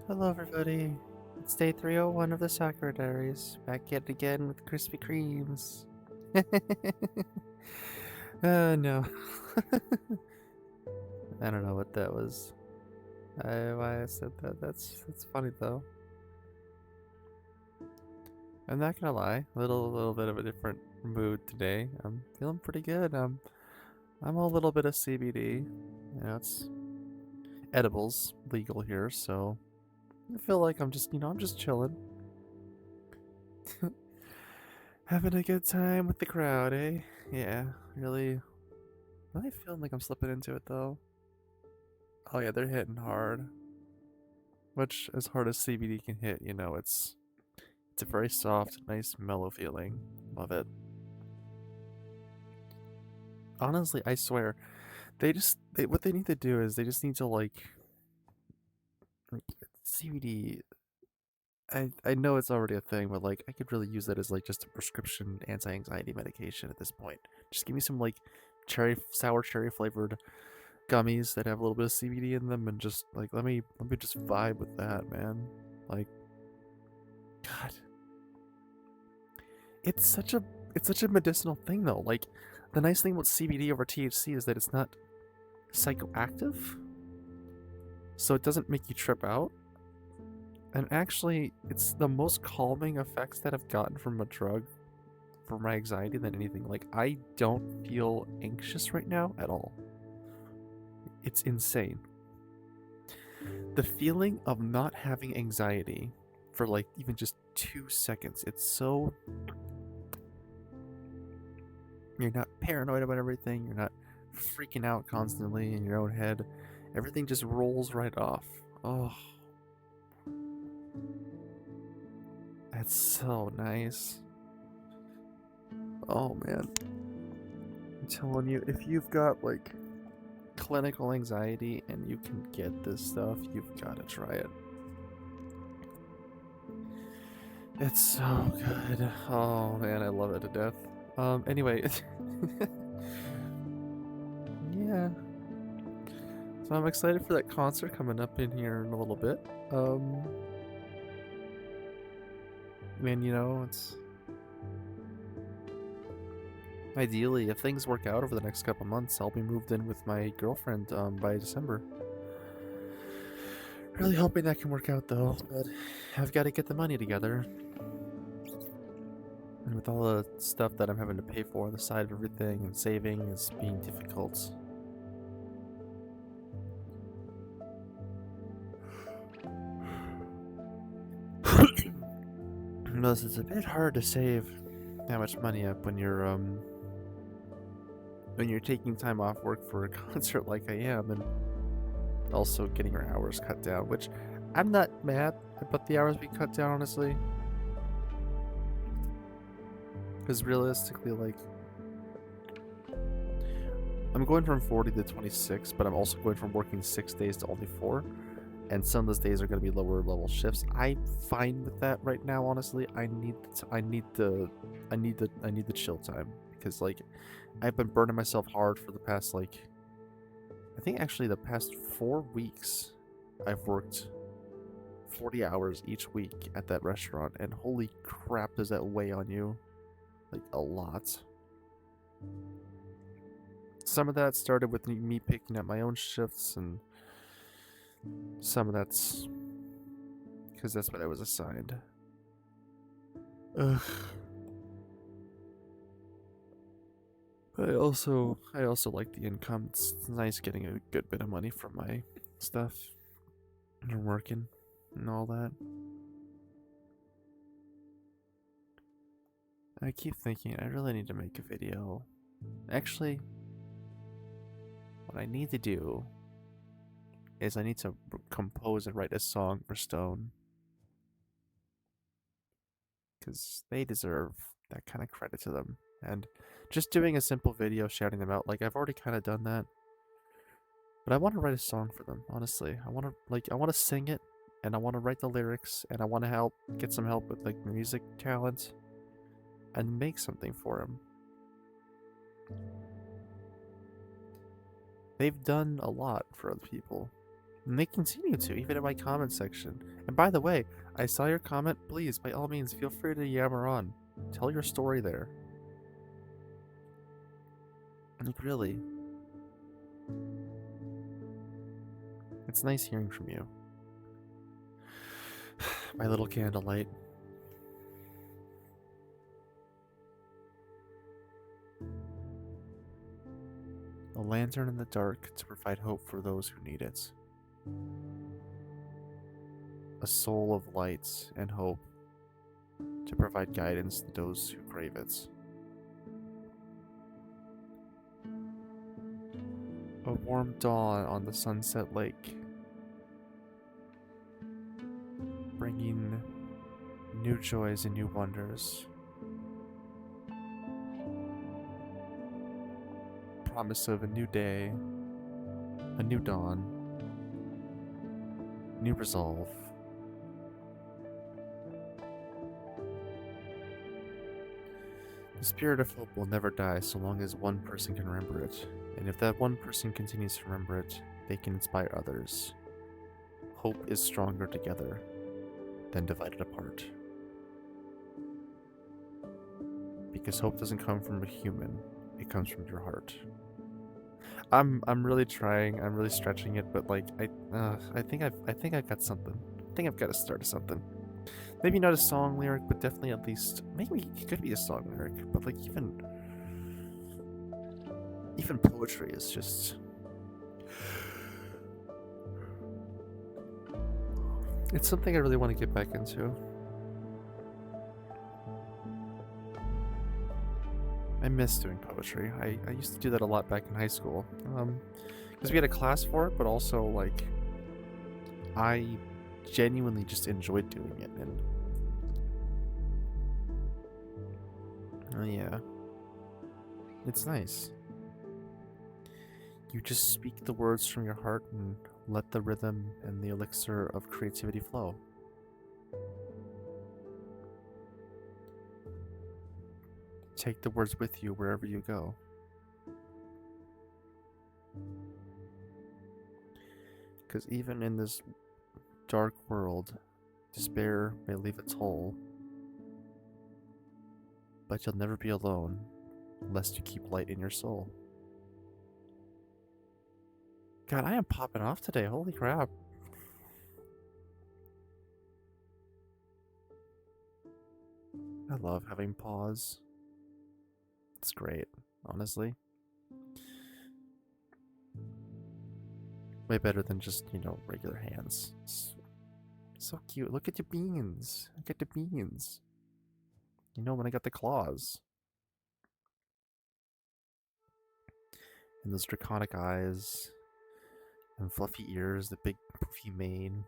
Hello everybody, it's day 301 of the Sakura Diaries, back yet again with Krispy Kremes. No. I don't know what that was. Why I said that, that's funny though. I'm not gonna lie, little bit of a different mood today. I'm feeling pretty good. I'm a little bit of CBD. It's edibles legal here, so I feel like I'm just chilling. Having a good time with the crowd, eh? Yeah, really feeling like I'm slipping into it though. Oh yeah, they're hitting hard. Which, as hard as CBD can hit, it's a very soft, nice, mellow feeling. Love it. Honestly, I swear, what they need to do is they just need to like CBD. I know it's already a thing, but like I could really use that as like just a prescription anti-anxiety medication at this point. Just give me some like sour cherry flavored gummies that have a little bit of CBD in them, and just like let me just vibe with that, man. Like, God, it's such a it's such a medicinal thing though. Like, the nice thing about CBD over THC is that it's not psychoactive, so it doesn't make you trip out. And actually, it's the most calming effects that I've gotten from a drug for my anxiety than anything. Like, I don't feel anxious right now at all. It's insane. The feeling of not having anxiety for like even just 2 seconds, it's so. You're not paranoid about everything, you're not freaking out constantly in your own head. Everything just rolls right off. Oh, that's so nice. Oh man. I'm telling you, if you've got like clinical anxiety and you can get this stuff, you've got to try it. It's so good. Oh man, I love it to death. Anyway, yeah. So I'm excited for that concert coming up in here in a little bit. Um, and it's ideally, if things work out over the next couple months, I'll be moved in with my girlfriend by December. Really hoping that can work out though, but I've got to get the money together. And with all the stuff that I'm having to pay for on the side of everything and saving is being difficult. Plus, it's a bit hard to save that much money up when you're taking time off work for a concert like I am, and also getting your hours cut down. Which I'm not mad about the hours being cut down, honestly, because realistically, like I'm going from 40 to 26, but I'm also going from working 6 days to only 4. And some of those days are going to be lower level shifts. I'm fine with that right now. Honestly, I need the chill time because like I've been burning myself hard for the past like I think actually the past 4 weeks. I've worked 40 hours each week at that restaurant, and holy crap, does that weigh on you? Like a lot. Some of that started with me picking up my own shifts, and some of that's because that's what I was assigned. Ugh. I also like the income. It's nice getting a good bit of money from my stuff and working and all that. I keep thinking I really need to make a video. Actually, what I need to do is I need to compose and write a song for Stone because they deserve that kind of credit to them. And just doing a simple video shouting them out, like I've already kind of done that. But I want to write a song for them, honestly. I want to sing it, and I want to write the lyrics, and I want to get some help with like music talent and make something for them. They've done a lot for other people. And they continue to, even in my comment section. And by the way, I saw your comment. Please, by all means, feel free to yammer on. Tell your story there. Like, really. It's nice hearing from you. My little candlelight. A lantern in the dark to provide hope for those who need it. A soul of light and hope to provide guidance to those who crave it. A warm dawn on the sunset lake, bringing new joys and new wonders. Promise of a new day, a new dawn, new resolve. The spirit of hope will never die so long as one person can remember it. And if that one person continues to remember it, they can inspire others. Hope is stronger together than divided apart. Because hope doesn't come from a human, it comes from your heart. I'm really trying, I'm really stretching it, but like I think I've got something. I think I've got to start something. Maybe not a song lyric, but definitely at least maybe it could be a song lyric, but like even poetry is just it's something I really want to get back into. I miss doing poetry. I used to do that a lot back in high school. Because we had a class for it, but also like I genuinely just enjoyed doing it, and yeah, it's nice. You just speak the words from your heart and let the rhythm and the elixir of creativity flow. Take the words with you wherever you go. Because even in this dark world, despair may leave a toll, but you'll never be alone lest you keep light in your soul. God, I am popping off today. Holy crap. I love having pause. It's great, honestly. Way better than just, regular hands. It's so cute. Look at your beans. Look at the beans. When I got the claws. And those draconic eyes. And fluffy ears, the big poofy mane.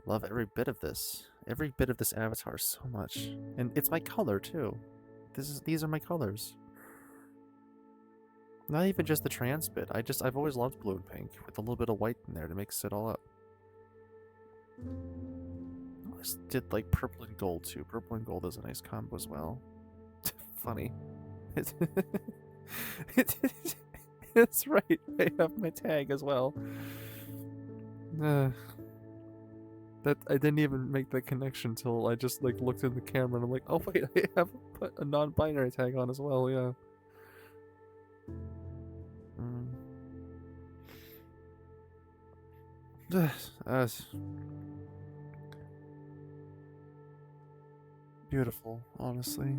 Love every bit of this. Every bit of this avatar so much. And it's my color too. These are my colors. Not even just the trans bit. I've always loved blue and pink with a little bit of white in there to mix it all up. I always did like purple and gold too. Purple and gold is a nice combo as well. Funny. It's right. I have my tag as well. That I didn't even make that connection till I just like looked in the camera and I'm like, oh wait, I have put a non-binary tag on as well. Yeah. Beautiful, honestly.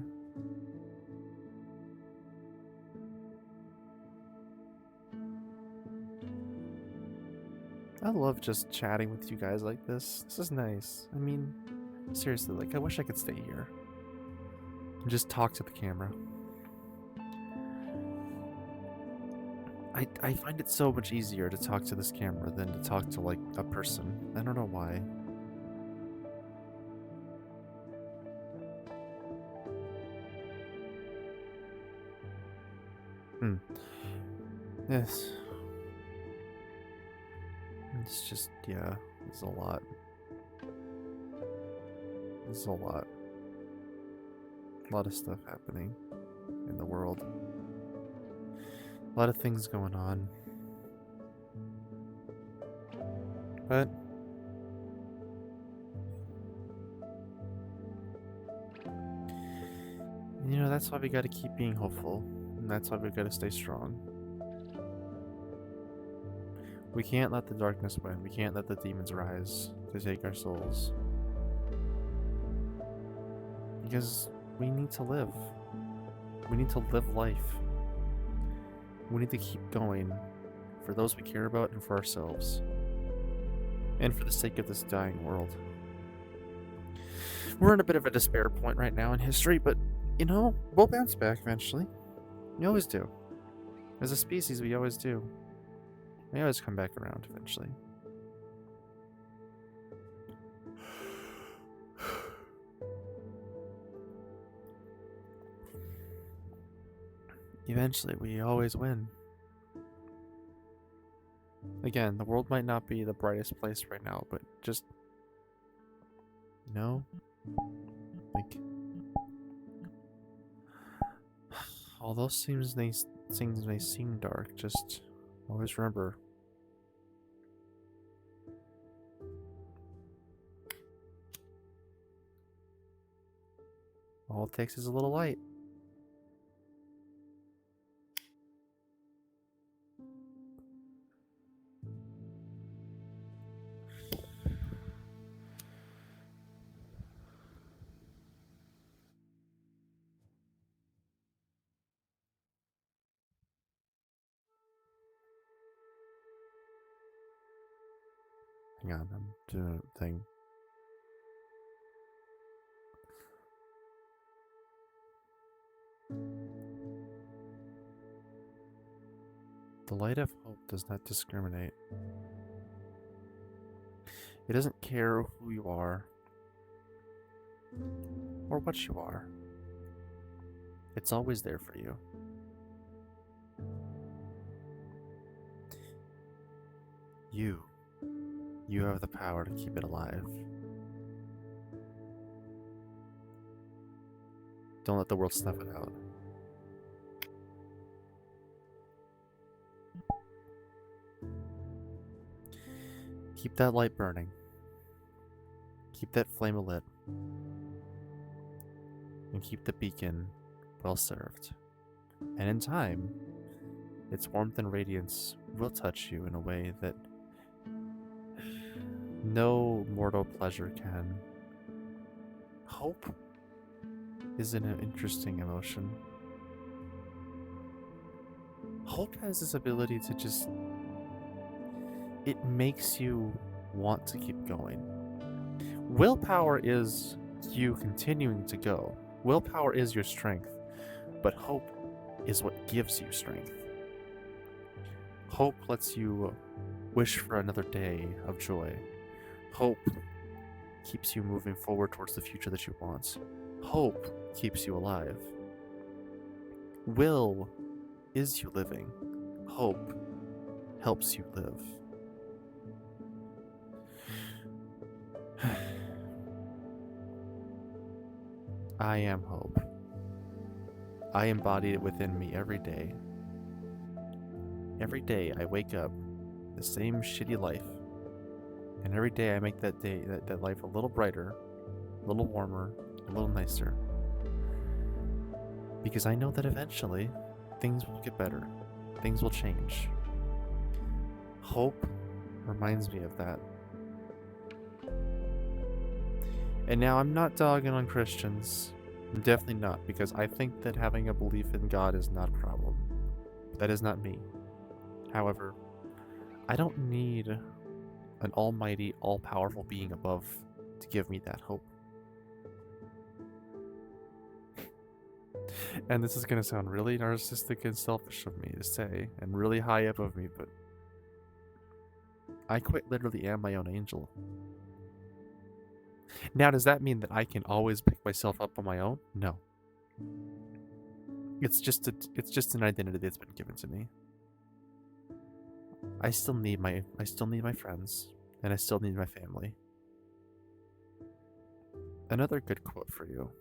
I love just chatting with you guys like this. This is nice. I mean, seriously, like I wish I could stay here and just talk to the camera. I find it so much easier to talk to this camera than to talk to like a person. I don't know why. Yes. It's just, yeah, it's a lot. There's a lot. A lot of stuff happening in the world. A lot of things going on. But you know, that's why we gotta keep being hopeful. And that's why we gotta stay strong. We can't let the darkness win. We can't let the demons rise to take our souls. Because we need to live. We need to live life. We need to keep going for those we care about and for ourselves. And for the sake of this dying world. We're in a bit of a despair point right now in history, but you know, we'll bounce back eventually. We always do. As a species, we always do. We always come back around eventually. Eventually, we always win. Again, the world might not be the brightest place right now, but just, you know, like, although things may seem dark, just always remember. All it takes is a little light. Hang on, I'm doing a thing. The light of hope does not discriminate. It doesn't care who you are or what you are. It's always there for you. You have the power to keep it alive. Don't let the world snuff it out. Keep that light burning. Keep that flame alit. And keep the beacon well served. And in time, its warmth and radiance will touch you in a way that no mortal pleasure can. Hope is an interesting emotion. Hope has this ability to just... it makes you want to keep going. Willpower is you continuing to go. Willpower is your strength, but hope is what gives you strength. Hope lets you wish for another day of joy. Hope keeps you moving forward towards the future that you want. Hope keeps you alive. Will is you living. Hope helps you live. I am hope. I embody it within me every day. Every day I wake up the same shitty life. And every day I make that life a little brighter, a little warmer, a little nicer. Because I know that eventually things will get better. Things will change. Hope reminds me of that. And now I'm not dogging on Christians. I'm definitely not, because I think that having a belief in God is not a problem. That is not me. However, I don't need an almighty, all-powerful being above to give me that hope. And this is going to sound really narcissistic and selfish of me to say, and really high up of me, but I quite literally am my own angel. Now, does that mean that I can always pick myself up on my own? No. It's just an identity that's been given to me. I still need my friends, and I still need my family. Another good quote for you.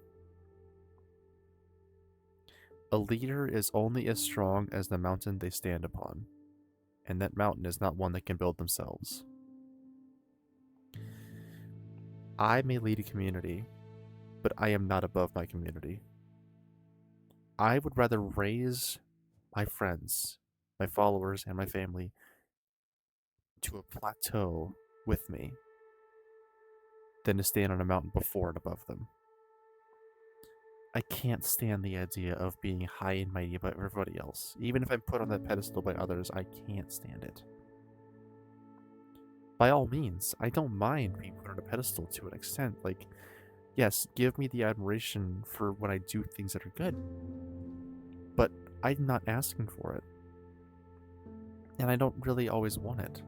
A leader is only as strong as the mountain they stand upon, and that mountain is not one they can build themselves. I may lead a community, but I am not above my community. I would rather raise my friends, my followers, and my family to a plateau with me than to stand on a mountain before and above them. I can't stand the idea of being high and mighty above everybody else. Even if I'm put on that pedestal by others, I can't stand it. By all means, I don't mind being put on a pedestal to an extent. Like, yes, give me the admiration for when I do things that are good. But I'm not asking for it. And I don't really always want it.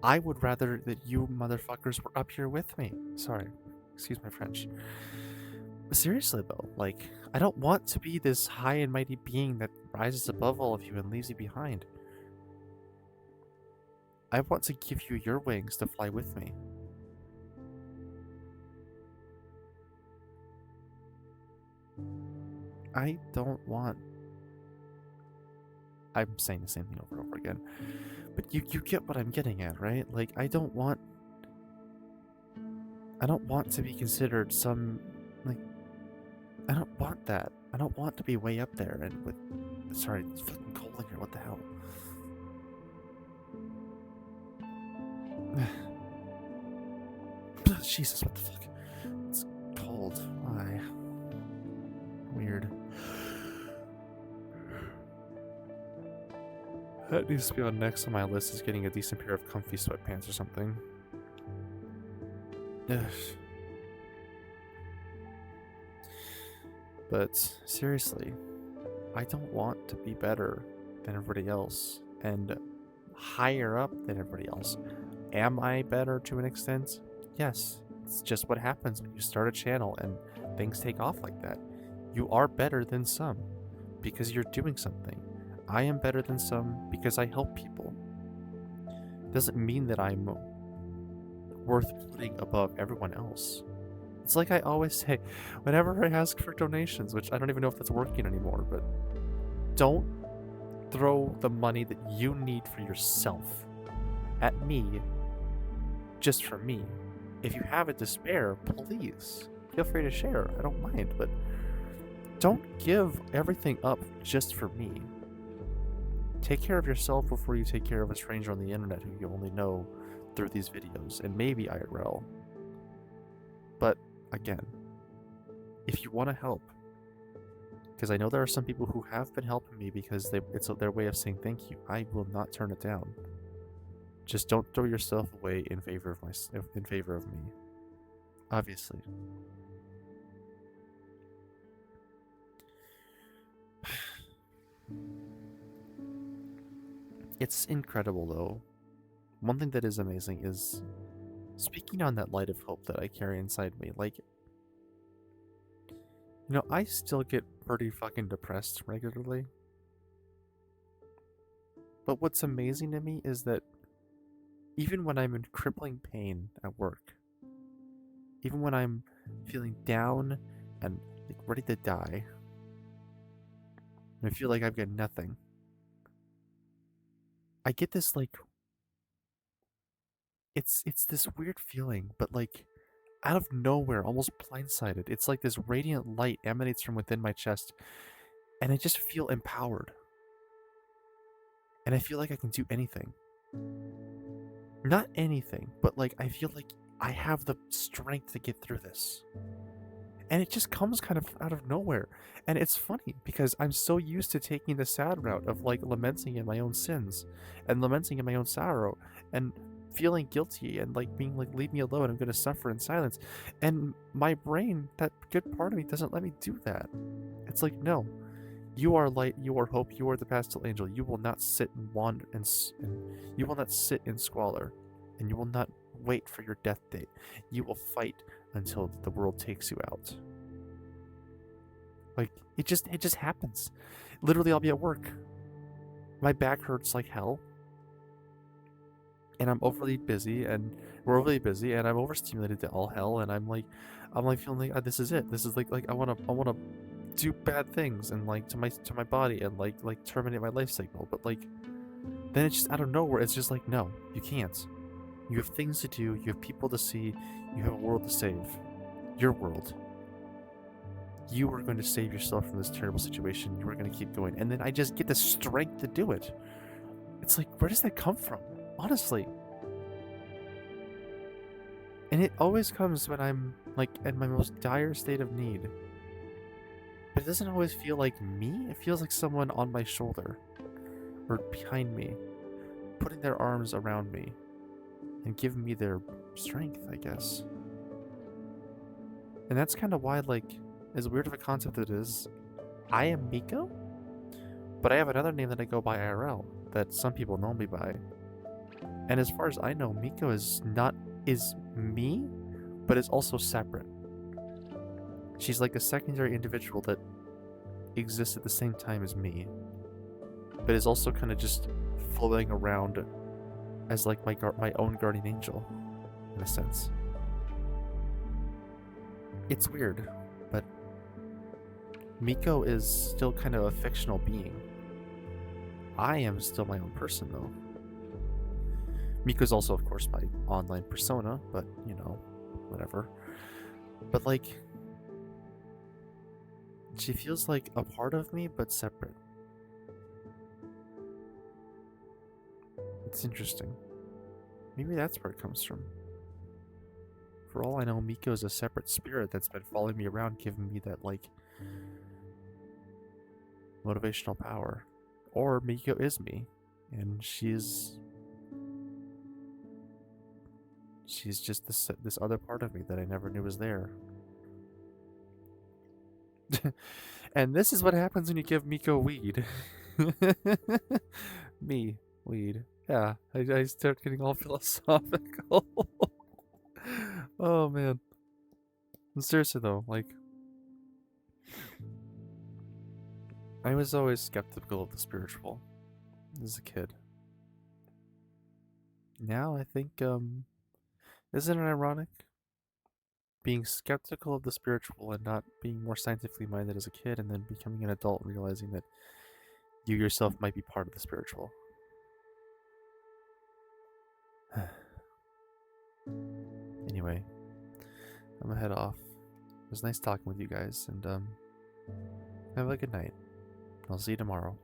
I would rather that you motherfuckers were up here with me. Sorry, excuse my French. Seriously though, like, I don't want to be this high and mighty being that rises above all of you and leaves you behind. I want to give you your wings to fly with me. I don't want... I'm saying the same thing over and over again. But you get what I'm getting at, right? Like, I don't want to be considered some, like, I don't want that. I don't want to be way up there and with... Sorry, it's fucking cold in here, what the hell? Jesus, what the fuck? It's cold. Why? Weird. That needs to be on next on my list, is getting a decent pair of comfy sweatpants or something. Ugh. But seriously, I don't want to be better than everybody else and higher up than everybody else. Am I better to an extent? Yes. It's just what happens when you start a channel and things take off like that. You are better than some because you're doing something. I am better than some because I help people. Doesn't mean that I'm worth putting above everyone else. It's like I always say, whenever I ask for donations, which I don't even know if that's working anymore, but don't throw the money that you need for yourself at me just for me. If you have it to spare, please feel free to share. I don't mind, but don't give everything up just for me. Take care of yourself before you take care of a stranger on the internet who you only know through these videos, and maybe IRL. But, again, if you want to help, because I know there are some people who have been helping me because it's their way of saying thank you, I will not turn it down. Just don't throw yourself away in favor of me. Obviously. It's incredible, though. One thing that is amazing is speaking on that light of hope that I carry inside me. Like, you know, I still get pretty fucking depressed regularly. But what's amazing to me is that even when I'm in crippling pain at work, even when I'm feeling down and like ready to die, and I feel like I've got nothing, I get this like it's this weird feeling, but like out of nowhere, almost blindsided. It's like this radiant light emanates from within my chest, and I just feel empowered. And I feel like I can do anything. Not anything, but like I feel like I have the strength to get through this. And it just comes kind of out of nowhere. And it's funny because I'm so used to taking the sad route of like lamenting in my own sins and lamenting in my own sorrow and feeling guilty and like being like, leave me alone, I'm going to suffer in silence. And my brain, that good part of me, doesn't let me do that. It's like, no, you are light, you are hope, you are the pastel angel. You will not sit and wander and you will not sit in squalor, and you will not wait for your death date. You will fight until the world takes you out. Like, it just happens. Literally, I'll be at work. My back hurts like hell. And I'm overly busy, and we're overly busy, and I'm overstimulated to all hell, and I'm like feeling like this is it. This is like I wanna do bad things and like to my body and like terminate my life signal. But like then it's just out of nowhere. It's just like, no, you can't. You have things to do, you have people to see, you have a world to save. Your world. You are going to save yourself from this terrible situation. You are going to keep going. And then I just get the strength to do it. It's like, where does that come from? Honestly. And it always comes when I'm, like, in my most dire state of need. But it doesn't always feel like me. It feels like someone on my shoulder. Or behind me. Putting their arms around me. And giving me their strength, I guess. And that's kind of why, like, as weird of a concept it is, I am Miko, but I have another name that I go by IRL that some people know me by. And as far as I know, Miko is me, but is also separate. She's like a secondary individual that exists at the same time as me, but is also kind of just floating around as like my own guardian angel, in a sense. It's weird, but Miko is still kind of a fictional being. I am still my own person, though. Miko's also, of course, my online persona, but, you know, whatever. But, like, she feels like a part of me, but separate. It's interesting. Maybe that's where it comes from. For all I know, Miko is a separate spirit that's been following me around, giving me that, like, motivational power. Or Miko is me, and she's just this other part of me that I never knew was there. And this is what happens when you give Miko weed. Me, weed. Yeah, I start getting all philosophical. Oh man. Seriously though, like, I was always skeptical of the spiritual as a kid. Now I think, isn't it ironic? Being skeptical of the spiritual and not being more scientifically minded as a kid, and then becoming an adult and realizing that you yourself might be part of the spiritual. Anyway, I'm gonna head off. It was nice talking with you guys, and have a good night. I'll see you tomorrow.